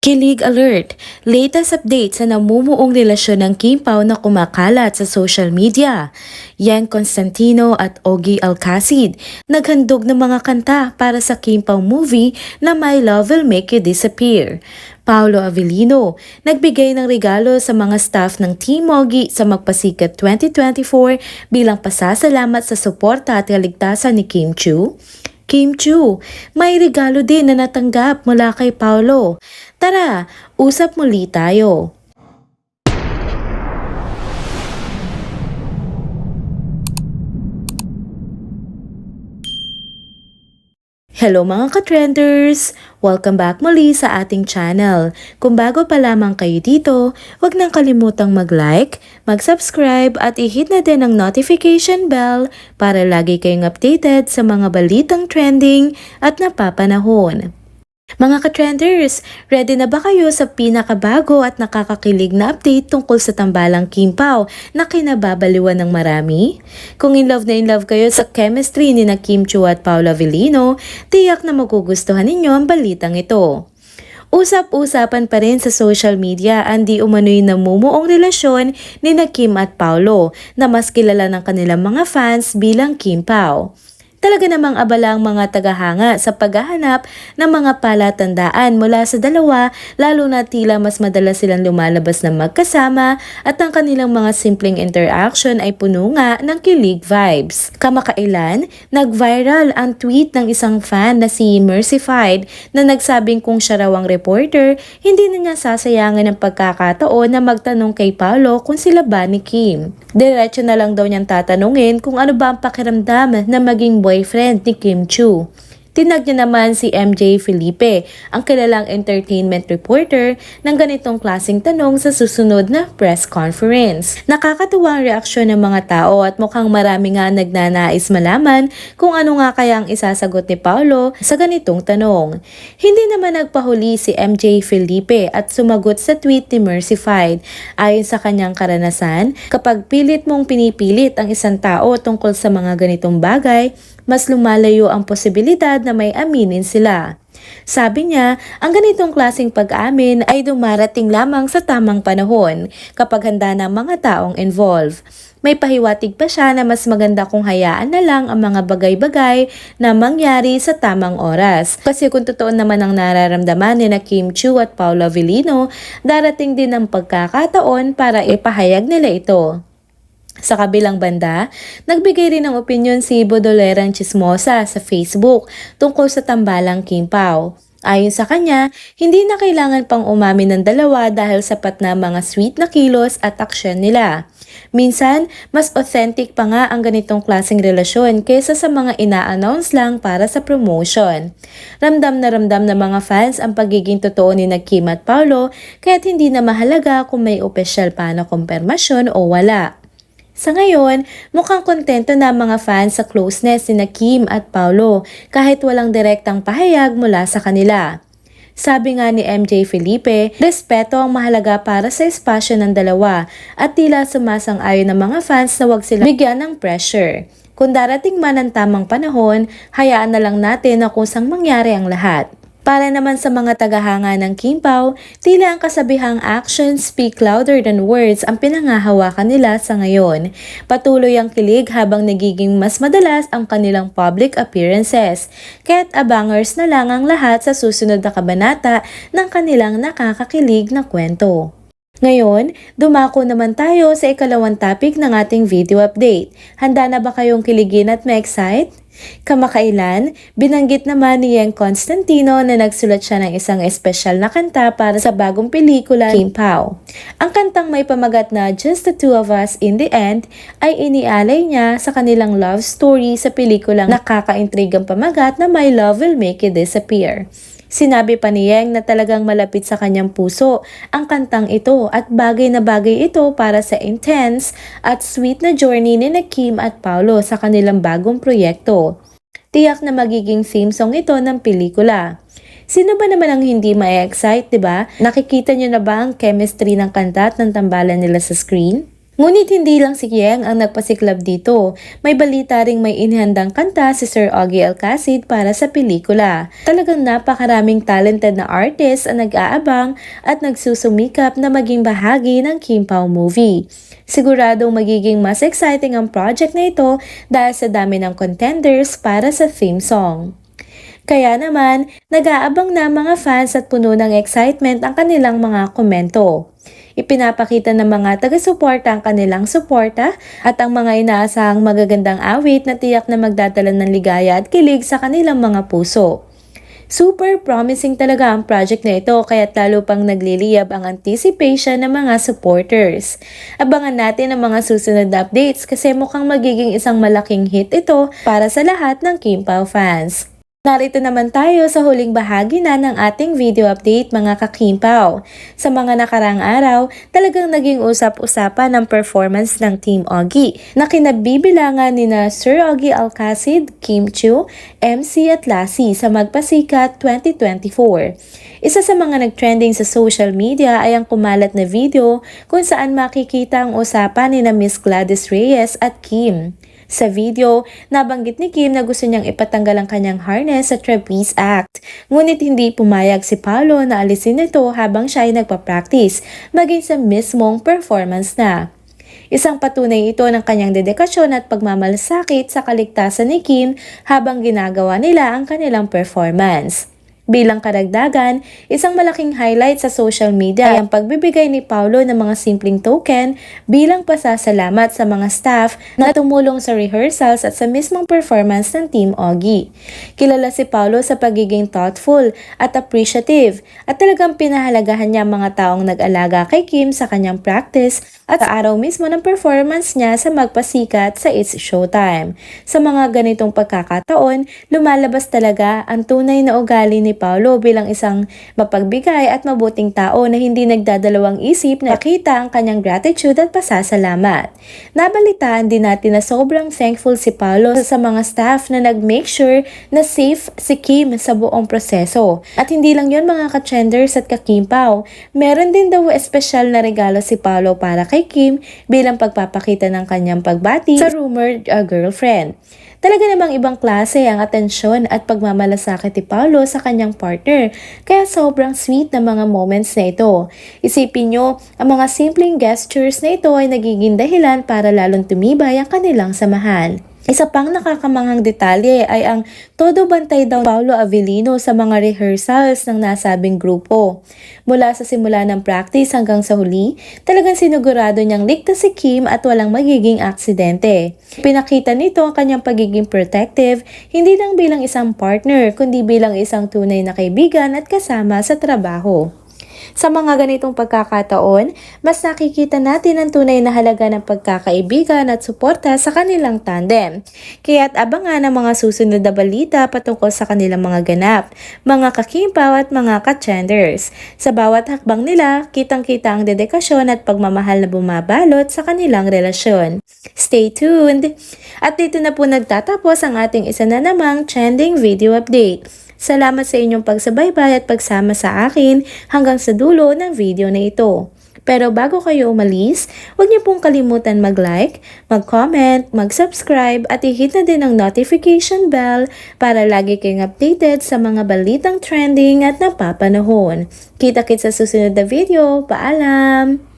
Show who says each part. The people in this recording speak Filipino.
Speaker 1: Kilig alert! Latest update sa namumuong relasyon ng Kim Pao na kumakalat sa social media. Yang Constantino at Ogie Alcacid naghandog ng mga kanta para sa Kim Pao movie na My Love Will Make You Disappear. Paolo Avellino nagbigay ng regalo sa mga staff ng Team Ogie sa Magpasikat 2024 bilang pasasalamat sa suporta at kaligtasan ni Kim Chiu. Kim Chiu, may regalo din na natanggap mula kay Paolo. Tara, usap muli tayo. Hello mga ka-trenders! Welcome back muli sa ating channel. Kung bago pa lamang kayo dito, huwag nang kalimutang mag-like, mag-subscribe at i-hit na din ang notification bell para lagi kayong updated sa mga balitang trending at napapanahon. Mga ka-trenders, ready na ba kayo sa pinakabago at nakakakilig na update tungkol sa tambalang Kim Pao na kinababaliwan ng marami? Kung in love kayo sa chemistry ni na Kim Chiu at Paolo Avellino, tiyak na magugustuhan ninyo ang balitang ito. Usap-usapan pa rin sa social media ang di umano'y namumuong relasyon ni na Kim at Paolo na mas kilala ng kanilang mga fans bilang Kim Pao. Talaga namang abala ang mga tagahanga sa paghahanap ng mga palatandaan mula sa dalawa, lalo na tila mas madalas silang lumalabas na magkasama at ang kanilang mga simpleng interaction ay puno nga ng kilig vibes. Kamakailan, nag-viral ang tweet ng isang fan na si Mercified na nagsabing kung siya raw ang reporter, hindi na niya sasayangan ng pagkakataon na magtanong kay Paolo kung sila ba ni Kim. Diretso na lang daw niyang tatanungin kung ano ba ang pakiramdam na maging boyfriend ni Kim Chiu. Tinag niya naman si MJ Felipe, ang kilalang entertainment reporter, ng ganitong klaseng tanong sa susunod na press conference. Nakakatuwa ang reaksyon ng mga tao at mukhang marami nga nagnanais malaman kung ano nga kaya ang isasagot ni Paolo sa ganitong tanong. Hindi naman nagpahuli si MJ Felipe at sumagot sa tweet ni Mercified. Ayon sa kanyang karanasan, kapag pilit mong pinipilit ang isang tao tungkol sa mga ganitong bagay, mas lumalayo ang posibilidad na may aminin sila. Sabi niya, ang ganitong klaseng pag-amin ay dumarating lamang sa tamang panahon kapag handa na mga taong involved. May pahiwatig pa siya na mas maganda kung hayaan na lang ang mga bagay-bagay na mangyari sa tamang oras. Kasi kung totoo naman ang nararamdaman ni na Kim Chiu at Paolo Avellino, darating din ang pagkakataon para ipahayag nila ito. Sa kabilang banda, nagbigay rin ng opinyon si Bodolerang Chismosa sa Facebook tungkol sa tambalang Kim Pao. Ayon sa kanya, hindi na kailangan pang umamin ng dalawa dahil sapat na mga sweet na kilos at aksyon nila. Minsan, mas authentic pa nga ang ganitong klaseng relasyon kaysa sa mga ina-announce lang para sa promotion. Ramdam ng mga fans ang pagiging totoo ni na Kim at Paolo kaya't hindi na mahalaga kung may opisyal pa na kumpirmasyon o wala. Sa ngayon, mukhang kontento na mga fans sa closeness ni na Kim at Paolo kahit walang direktang pahayag mula sa kanila. Sabi nga ni MJ Felipe, respeto ang mahalaga para sa espasyo ng dalawa at tila sumasang-ayon ng mga fans na wag sila bigyan ng pressure. Kung darating man ang tamang panahon, hayaan na lang natin na kusang mangyari ang lahat. Para naman sa mga tagahanga ng Kim Pao, tila ang kasabihang actions speak louder than words ang pinangahawakan nila sa ngayon. Patuloy ang kilig habang nagiging mas madalas ang kanilang public appearances. Kaya't abangers na lang ang lahat sa susunod na kabanata ng kanilang nakakakilig na kwento. Ngayon, dumako naman tayo sa ikalawang topic ng ating video update. Handa na ba kayong kiligin at ma-excite? Kamakailan, binanggit naman ni Yang Constantino na nagsulat siya ng isang espesyal na kanta para sa bagong pelikula Kim Pao. Ang kantang may pamagat na Just the Two of Us in the End ay inialay niya sa kanilang love story sa pelikulang nakakaintrigang pamagat na My Love Will Make You Disappear. Sinabi pa ni Yang na talagang malapit sa kanyang puso ang kantang ito at bagay na bagay ito para sa intense at sweet na journey ni na Kim at Paolo sa kanilang bagong proyekto. Tiyak na magiging theme song ito ng pelikula. Sino ba naman ang hindi ma-excite, diba? Nakikita niyo na ba ang chemistry ng kanta at ng tambalan nila sa screen? Ngunit hindi lang si Yang ang nagpasiklab dito. May balita ring may inihandang kanta si Sir Augie Alcacid para sa pelikula. Talagang napakaraming talented na artist ang nag-aabang at nagsusumikap na maging bahagi ng Kim Pao movie. Siguradong magiging mas exciting ang project na ito dahil sa dami ng contenders para sa theme song. Kaya naman, nag-aabang na mga fans at puno ng excitement ang kanilang mga komento. Ipinapakita ng mga taga-suporta ang kanilang suporta at ang mga inaasahang magagandang awit na tiyak na magdadala ng ligaya at kilig sa kanilang mga puso. Super promising talaga ang project na ito kaya lalo pang nagliliyab ang anticipation ng mga supporters. Abangan natin ang mga susunod na updates kasi mukhang magiging isang malaking hit ito para sa lahat ng Kim Pao fans. Narito naman tayo sa huling bahagi na ng ating video update mga kakimpaw. Sa mga nakarang araw, talagang naging usap-usapan ang performance ng Team Augie na kinabibilangan ni na Sir Augie Alcacid, Kim Chiu, MC at Lassie sa Magpasikat 2024. Isa sa mga nagtrending sa social media ay ang kumalat na video kung saan makikita ang usapan ni na Miss Gladys Reyes at Kim. Sa video, nabanggit ni Kim na gusto niyang ipatanggal ang kanyang harness sa trapeze act. Ngunit hindi pumayag si Paolo na alisin ito habang siya ay nagpa-practice, maging sa mismong performance na. Isang patunay ito ng kanyang dedikasyon at pagmamalasakit sa kaligtasan ni Kim habang ginagawa nila ang kanilang performance. Bilang karagdagan, isang malaking highlight sa social media ay ang pagbibigay ni Paolo ng mga simpleng token bilang pasasalamat sa mga staff na tumulong sa rehearsals at sa mismong performance ng Team Augie. Kilala si Paolo sa pagiging thoughtful at appreciative at talagang pinahalagahan niya ang mga taong nag-alaga kay Kim sa kanyang practice at sa araw mismo ng performance niya sa Magpasikat sa It's Showtime. Sa mga ganitong pagkakataon, lumalabas talaga ang tunay na ugali ni Paolo bilang isang mapagbigay at mabuting tao na hindi nagdadalawang isip na nakita ang kanyang gratitude at pasasalamat. Nabalitaan din natin na sobrang thankful si Paolo sa mga staff na nag-make sure na safe si Kim sa buong proseso. At hindi lang yon mga ka-trenders at kakimpaw, meron din daw espesyal na regalo si Paolo para kay Kim bilang pagpapakita ng kanyang pagbati sa rumored girlfriend. Talaga namang ibang klase ang atensyon at pagmamalasakit ni Paolo sa kanyang partner, kaya sobrang sweet na mga moments na ito. Isipin nyo, ang mga simpleng gestures na ito ay nagiging dahilan para lalong tumibay ang kanilang samahan. Isa pang nakakamanghang detalye ay ang todo bantay daw Paolo Avellino sa mga rehearsals ng nasabing grupo. Mula sa simula ng practice hanggang sa huli, talagang sinigurado niyang ligtas si Kim at walang magiging aksidente. Pinakita nito ang kanyang pagiging protective, hindi lang bilang isang partner, kundi bilang isang tunay na kaibigan at kasama sa trabaho. Sa mga ganitong pagkakataon, mas nakikita natin ang tunay na halaga ng pagkakaibigan at suporta sa kanilang tandem. Kaya't abangan ang mga susunod na balita patungkol sa kanilang mga ganap, mga kakimpaw at mga ka-trenders. Sa bawat hakbang nila, kitang-kita ang dedikasyon at pagmamahal na bumabalot sa kanilang relasyon. Stay tuned! At dito na po nagtatapos ang ating isa na namang trending video update. Salamat sa inyong pagsabaybay at pagsama sa akin hanggang sa dulo ng video na ito. Pero bago kayo umalis, huwag niyo pong kalimutan mag-like, mag-comment, mag-subscribe at i-hit na din ang notification bell para lagi kayong updated sa mga balitang trending at napapanahon. Kita-kits sa susunod na video. Paalam!